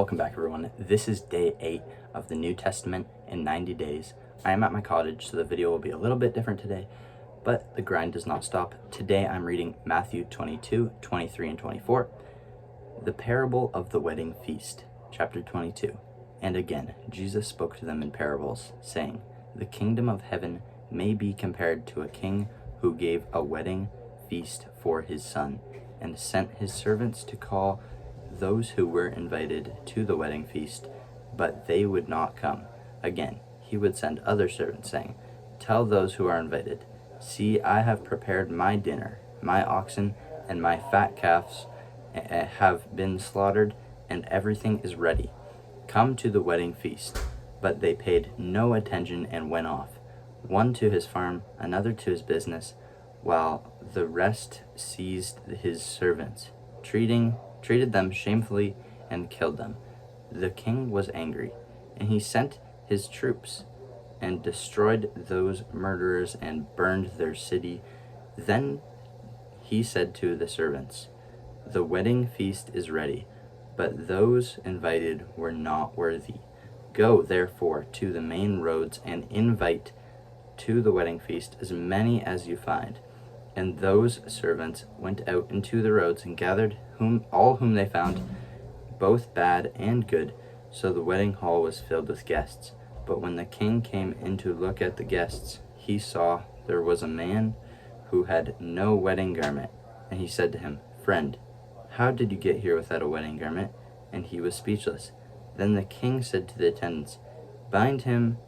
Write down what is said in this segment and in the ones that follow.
Welcome back, everyone. This is day 8 of the New Testament in 90 days. I am at my cottage, so the video will be a little bit different today, but the grind does not stop. Today I'm reading Matthew 22, 23, and 24. The parable of the wedding feast, chapter 22. And again, Jesus spoke to them in parables, saying, "The kingdom of heaven may be compared to a king who gave a wedding feast for his son, and sent his servants to call those who were invited to the wedding feast, but they would not come. Again, he would send other servants, saying, 'Tell those who are invited, see, I have prepared my dinner. My oxen and my fat calves have been slaughtered, and everything is ready. Come to the wedding feast.' But they paid no attention and went off, one to his farm, another to his business, while the rest seized his servants, treated them shamefully, and killed them. The king was angry, and he sent his troops and destroyed those murderers and burned their city. Then he said to the servants, 'The wedding feast is ready, but those invited were not worthy. Go, therefore, to the main roads and invite to the wedding feast as many as you find.' And those servants went out into the roads and gathered all whom they found, both bad and good. So the wedding hall was filled with guests. But when the king came in to look at the guests, he saw there was a man who had no wedding garment. And he said to him, 'Friend, how did you get here without a wedding garment?' And he was speechless. Then the king said to the attendants, 'Bind him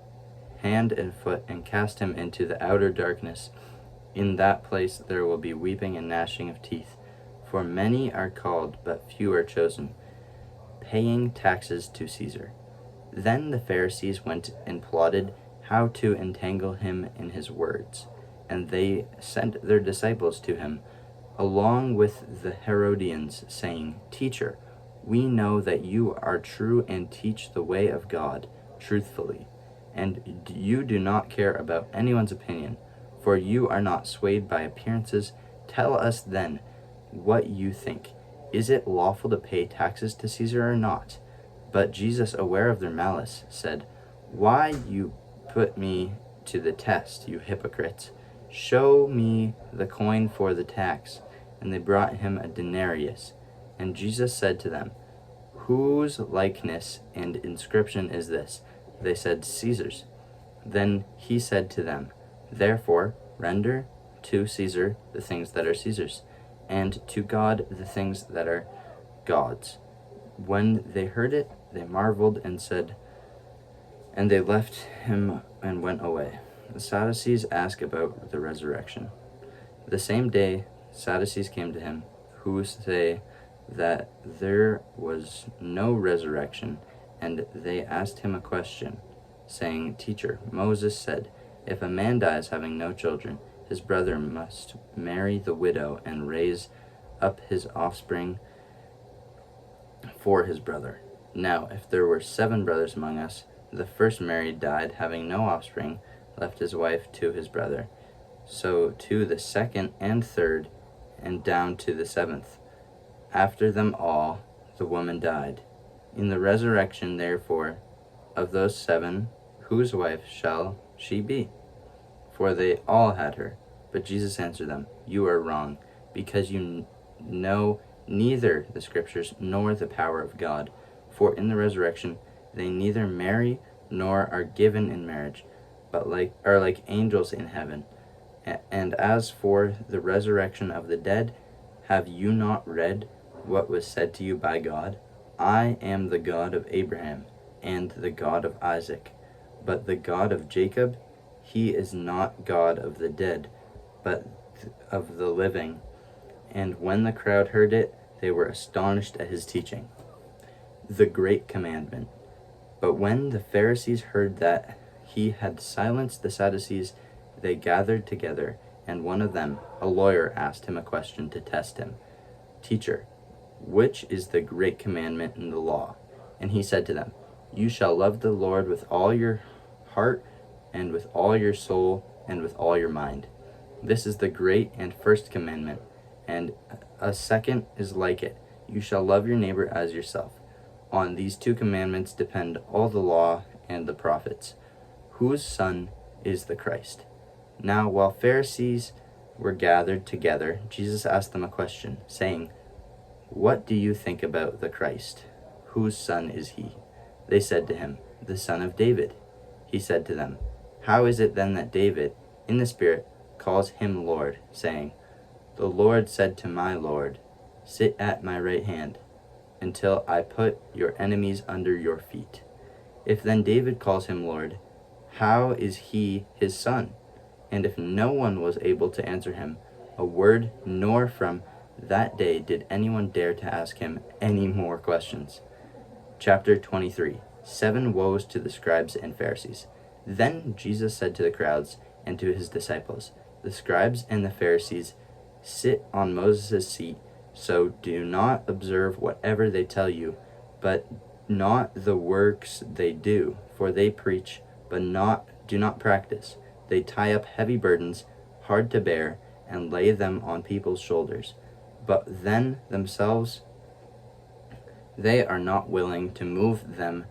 hand and foot and cast him into the outer darkness. In that place there will be weeping and gnashing of teeth. For many are called, but few are chosen. Paying taxes to Caesar.' Then the Pharisees went and plotted how to entangle him in his words. And they sent their disciples to him, along with the Herodians, saying, 'Teacher, we know that you are true and teach the way of God truthfully, and you do not care about anyone's opinion, for you are not swayed by appearances. Tell us then what you think. Is it lawful to pay taxes to Caesar or not?' But Jesus, aware of their malice, said, 'Why you put me to the test, you hypocrites? Show me the coin for the tax.' And they brought him a denarius. And Jesus said to them, 'Whose likeness and inscription is this?' They said, 'Caesar's.' Then he said to them, 'Therefore render to Caesar the things that are Caesar's, and to God the things that are God's.' When they heard it, they marveled and they left him and went away. The Sadducees ask about the resurrection. The same day, Sadducees came to him, who say that there was no resurrection, and they asked him a question, saying, 'Teacher, Moses said, if a man dies having no children, his brother must marry the widow and raise up his offspring for his brother. Now, if there were 7 brothers among us, the first married died, having no offspring, left his wife to his brother. So to the second and third, and down to the 7th. After them all, the woman died. In the resurrection, therefore, of those 7, whose wife shall she be? For they all had her.' But Jesus answered them, 'You are wrong, because you know neither the Scriptures nor the power of God. For in the resurrection they neither marry nor are given in marriage, but are like angels in heaven. And as for the resurrection of the dead, have you not read what was said to you by God? I am the God of Abraham and the God of Isaac. But the God of Jacob, he is not God of the dead, but of the living.' And when the crowd heard it, they were astonished at his teaching." The great commandment. But when the Pharisees heard that he had silenced the Sadducees, they gathered together, and one of them, a lawyer, asked him a question to test him. "Teacher, which is the great commandment in the law?" And he said to them, "You shall love the Lord with all your heart, and with all your soul, and with all your mind. This is the great and first commandment, and a second is like it. You shall love your neighbor as yourself. On these two commandments depend all the law and the prophets. Whose son is the Christ?" Now, while Pharisees were gathered together, Jesus asked them a question, saying, "What do you think about the Christ? Whose son is he?" They said to him, "The son of David." He said to them, "How is it then that David, in the Spirit, calls him Lord, saying, 'The Lord said to my Lord, sit at my right hand, until I put your enemies under your feet'? If then David calls him Lord, how is he his son?" And if no one was able to answer him a word, nor from that day did anyone dare to ask him any more questions. Chapter 23. 7 Woes to the Scribes and Pharisees. Then Jesus said to the crowds and to his disciples, "The scribes and the Pharisees sit on Moses' seat, so do not observe whatever they tell you, but not the works they do, for they preach, but do not practice. They tie up heavy burdens, hard to bear, and lay them on people's shoulders, but then themselves they are not willing to move them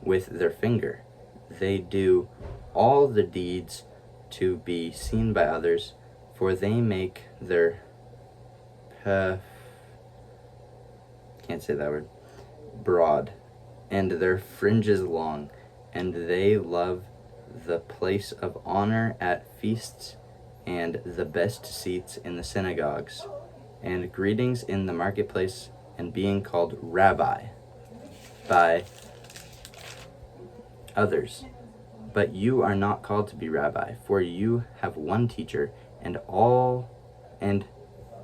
with their finger. They do all the deeds to be seen by others, for they make their broad, and their fringes long, and they love the place of honor at feasts, and the best seats in the synagogues, and greetings in the marketplace, and being called Rabbi by others. But you are not called to be Rabbi, for you have one teacher, and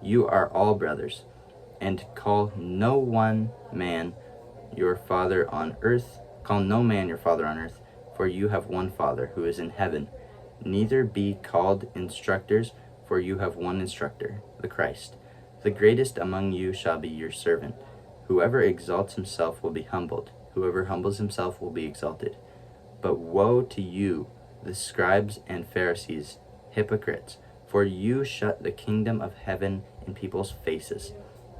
you are all brothers. And call no man your father on earth, for you have one Father who is in heaven. Neither be called instructors, for you have one instructor, the Christ. The greatest among you shall be your servant. Whoever exalts himself will be humbled. Whoever humbles himself will be exalted. But woe to you, the scribes and Pharisees, hypocrites, for you shut the kingdom of heaven in people's faces.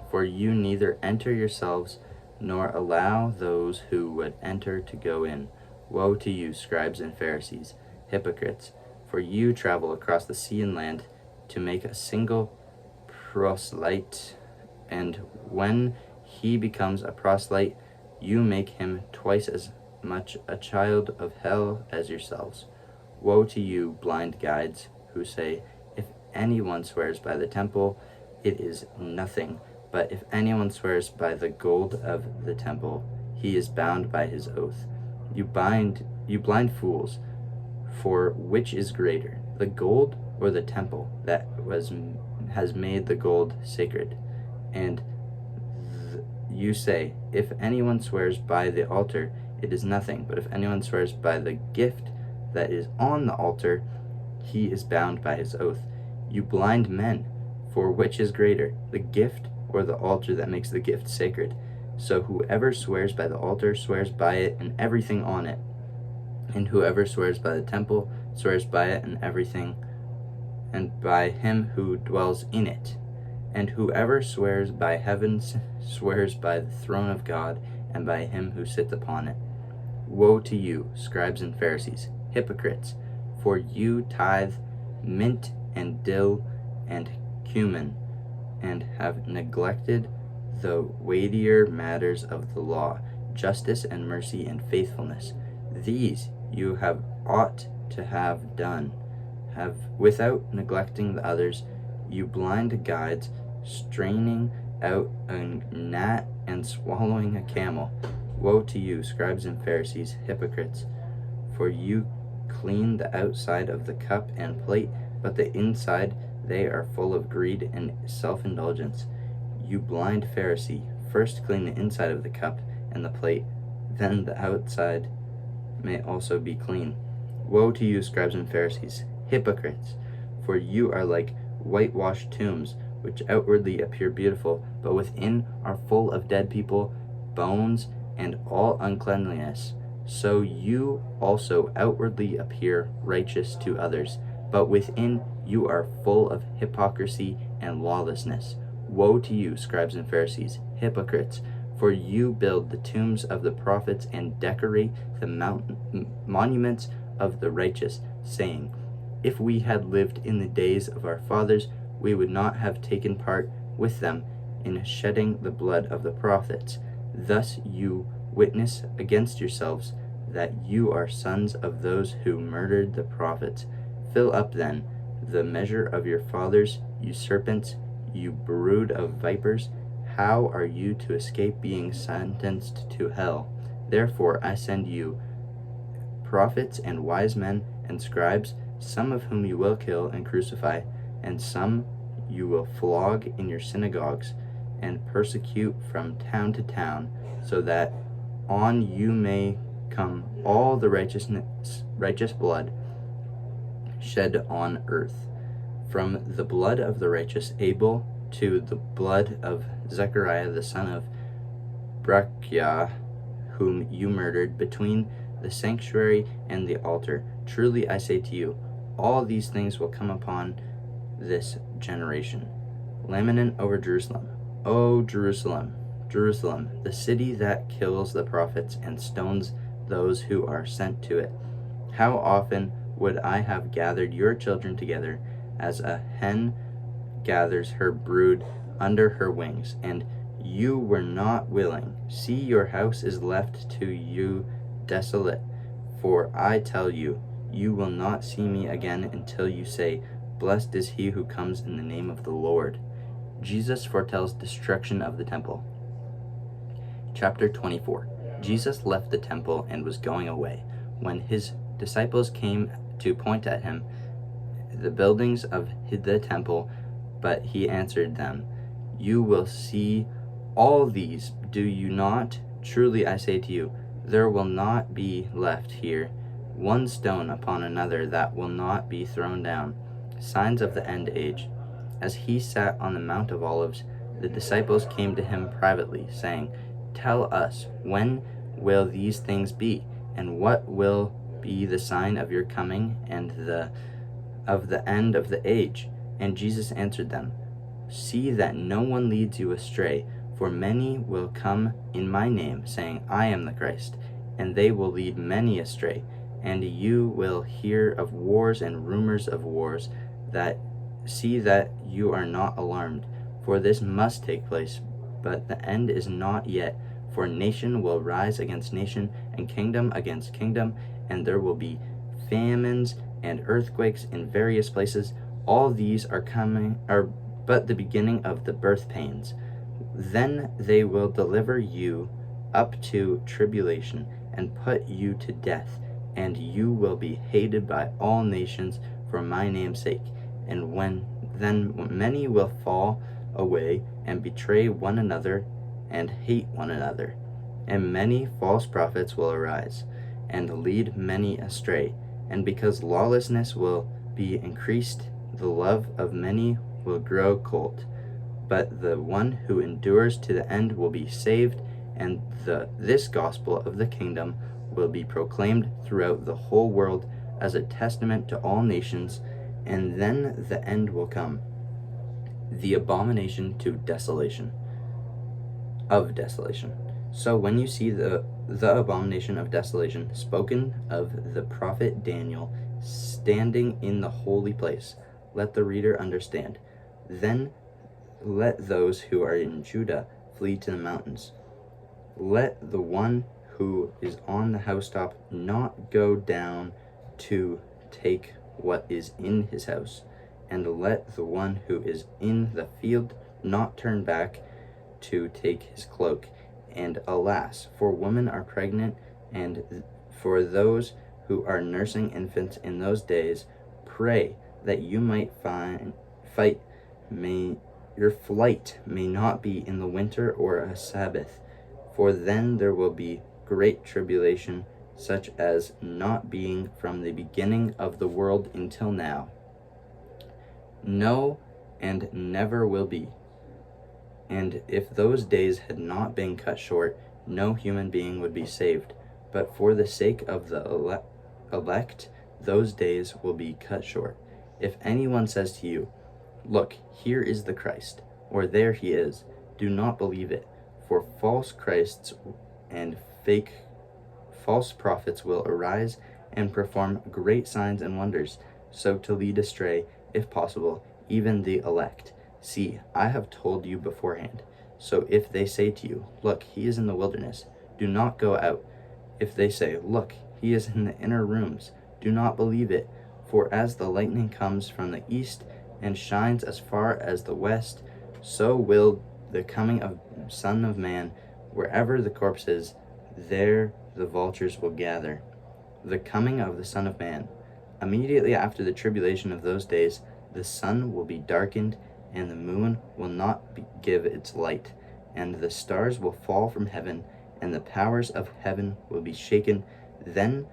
For you neither enter yourselves, nor allow those who would enter to go in. Woe to you, scribes and Pharisees, hypocrites, for you travel across the sea and land to make a single proselyte, and when he becomes a proselyte, you make him twice as much a child of hell as yourselves. Woe to you, blind guides, who say, if anyone swears by the temple, it is nothing, but if anyone swears by the gold of the temple, he is bound by his oath. You blind fools, for which is greater, the gold or the temple that has made the gold sacred? And you say, if anyone swears by the altar, it is nothing, but if anyone swears by the gift that is on the altar, he is bound by his oath. You blind men, for which is greater, the gift or the altar that makes the gift sacred? So whoever swears by the altar swears by it and everything on it, and whoever swears by the temple swears by it and everything, and by him who dwells in it. And whoever swears by heaven swears by the throne of God and by him who sits upon it. Woe to you, scribes and Pharisees, hypocrites, for you tithe mint and dill and cumin, and have neglected the weightier matters of the law, justice and mercy and faithfulness. These you have ought to have done, without neglecting the others. You blind guides, straining out a gnat and swallowing a camel. Woe to you, scribes and Pharisees, hypocrites, for you clean the outside of the cup and plate, but the inside they are full of greed and self-indulgence. You blind Pharisee, first clean the inside of the cup and the plate, then the outside may also be clean. Woe to you, scribes and Pharisees, hypocrites, for you are like whitewashed tombs, which outwardly appear beautiful, but within are full of dead people, bones, and all uncleanliness. So you also outwardly appear righteous to others, but within you are full of hypocrisy and lawlessness. Woe to you, scribes and Pharisees, hypocrites, For you build the tombs of the prophets and decorate the monuments of the righteous, saying, if we had lived in the days of our fathers, we would not have taken part with them in shedding the blood of the prophets. Thus you witness against yourselves that you are sons of those who murdered the prophets. Fill up then the measure of your fathers, you serpents, you brood of vipers. How are you to escape being sentenced to hell? Therefore I send you prophets and wise men and scribes, some of whom you will kill and crucify, and some you will flog in your synagogues and persecute from town to town, so that on you may come all the righteous blood shed on earth, from the blood of the righteous Abel to the blood of Zechariah the son of Berechiah, whom you murdered between the sanctuary and the altar. Truly I say to you, all these things will come upon this generation. Lament over Jerusalem. O Jerusalem, Jerusalem, the city that kills the prophets and stones those who are sent to it. How often would I have gathered your children together as a hen gathers her brood under her wings, and you were not willing. See, your house is left to you desolate. For I tell you, you will not see me again until you say, blessed is he who comes in the name of the Lord. Jesus foretells destruction of the temple. Chapter 24. Jesus left the temple and was going away. When his disciples came to point at him, the buildings of the temple, but he answered them, you will see all these, do you not? Truly I say to you, there will not be left here one stone upon another that will not be thrown down. Signs of the end age. As he sat on the Mount of Olives, the disciples came to him privately, saying, tell us, when will these things be? And what will be the sign of your coming and of the end of the age? And Jesus answered them, see that no one leads you astray, for many will come in my name, saying, I am the Christ, and they will lead many astray. And you will hear of wars and rumors of wars. See that you are not alarmed, for this must take place, but the end is not yet. For nation will rise against nation, and kingdom against kingdom, and there will be famines and earthquakes in various places. All these are but the beginning of the birth pains. Then they will deliver you up to tribulation and put you to death, and you will be hated by all nations for my name's sake. And then many will fall away and betray one another and hate one another. And many false prophets will arise and lead many astray. And because lawlessness will be increased, the love of many will grow cold. But the one who endures to the end will be saved, and this gospel of the kingdom will be proclaimed throughout the whole world as a testament to all nations, and then the end will come. The abomination of desolation. So when you see the abomination of desolation spoken of the prophet Daniel standing in the holy place, let the reader understand. Then let those who are in Judah flee to the mountains. Let the one who is on the housetop not go down to take what is in his house, and let the one who is in the field not turn back to take his cloak. And alas, for women are pregnant, and for those who are nursing infants in those days, pray that you might your flight may not be in the winter or a Sabbath, for then there will be great tribulation, such as not being from the beginning of the world until now. No, and never will be. And if those days had not been cut short, no human being would be saved. But for the sake of the elect, those days will be cut short. If anyone says to you, look, here is the Christ, or there he is, do not believe it. For false Christs and fake false prophets will arise and perform great signs and wonders, so to lead astray, if possible, even the elect. See, I have told you beforehand. So if they say to you, Look, he is in the wilderness, do not go out. If they say, Look, he is in the inner rooms, do not believe it. For as the lightning comes from the east and shines as far as the west, so will the coming of Son of Man. Wherever the corpse is, there the vultures will gather. The coming of the Son of Man. Immediately after the tribulation of those days, the sun will be darkened, and the moon will not give its light, and the stars will fall from heaven, and the powers of heaven will be shaken. Then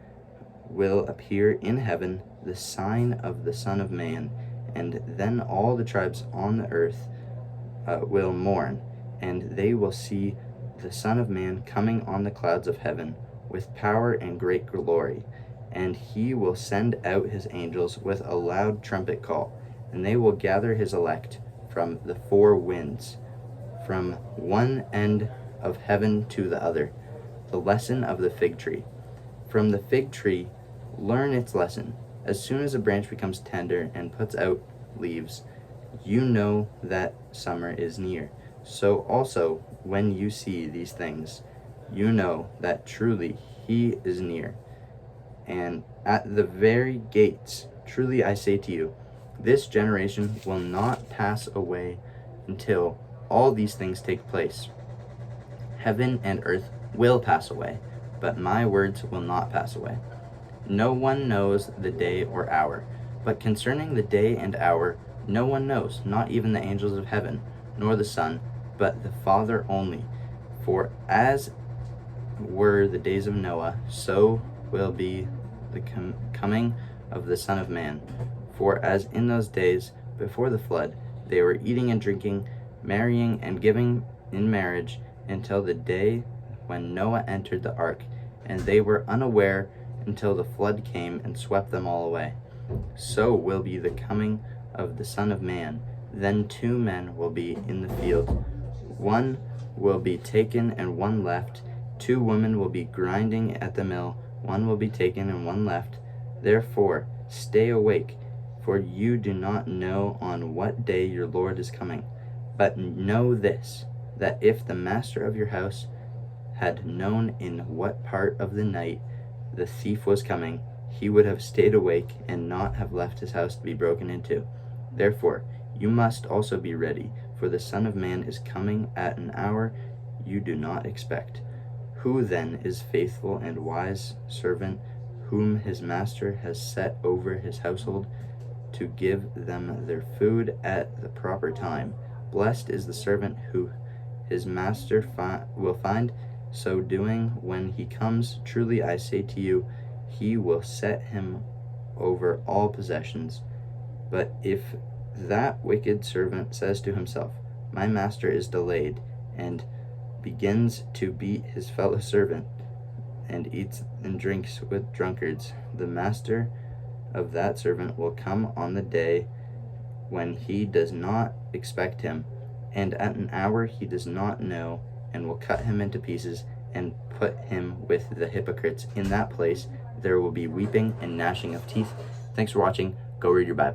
will appear in heaven the sign of the Son of Man, and then all the tribes on the earth will mourn, and they will see the Son of Man coming on the clouds of heaven with power and great glory. And he will send out his angels with a loud trumpet call, and they will gather his elect from the four winds, from one end of heaven to the other. The lesson of the fig tree. From the fig tree, learn its lesson. As soon as a branch becomes tender and puts out leaves, you know that summer is near. So also, when you see these things, you know that truly he is near, and at the very gates. Truly I say to you, this generation will not pass away until all these things take place. Heaven and earth will pass away, but my words will not pass away. No one knows the day or hour, but concerning the day and hour, no one knows, not even the angels of heaven, nor the Son, but the Father only. For as were the days of Noah, so will be the coming of the Son of Man. For as in those days before the flood, they were eating and drinking, marrying and giving in marriage, until the day when Noah entered the ark, and they were unaware until the flood came and swept them all away. So will be the coming of the Son of Man. Then 2 men will be in the field, one will be taken and one left. 2 women will be grinding at the mill, one will be taken and one left. Therefore stay awake, for you do not know on what day your Lord is coming. But know this, that if the master of your house had known in what part of the night the thief was coming, he would have stayed awake and not have left his house to be broken into. Therefore you must also be ready, for the Son of Man is coming at an hour you do not expect. Who then is faithful and wise servant, whom his master has set over his household, to give them their food at the proper time? Blessed is the servant who his master will find so doing when he comes. Truly I say to you, he will set him over all possessions. But if that wicked servant says to himself, My master is delayed, and begins to beat his fellow servant, and eats and drinks with drunkards, the master of that servant will come on the day when he does not expect him, and at an hour he does not know, and will cut him into pieces and put him with the hypocrites. In that place there will be weeping and gnashing of teeth. Thanks for watching. Go read your Bible.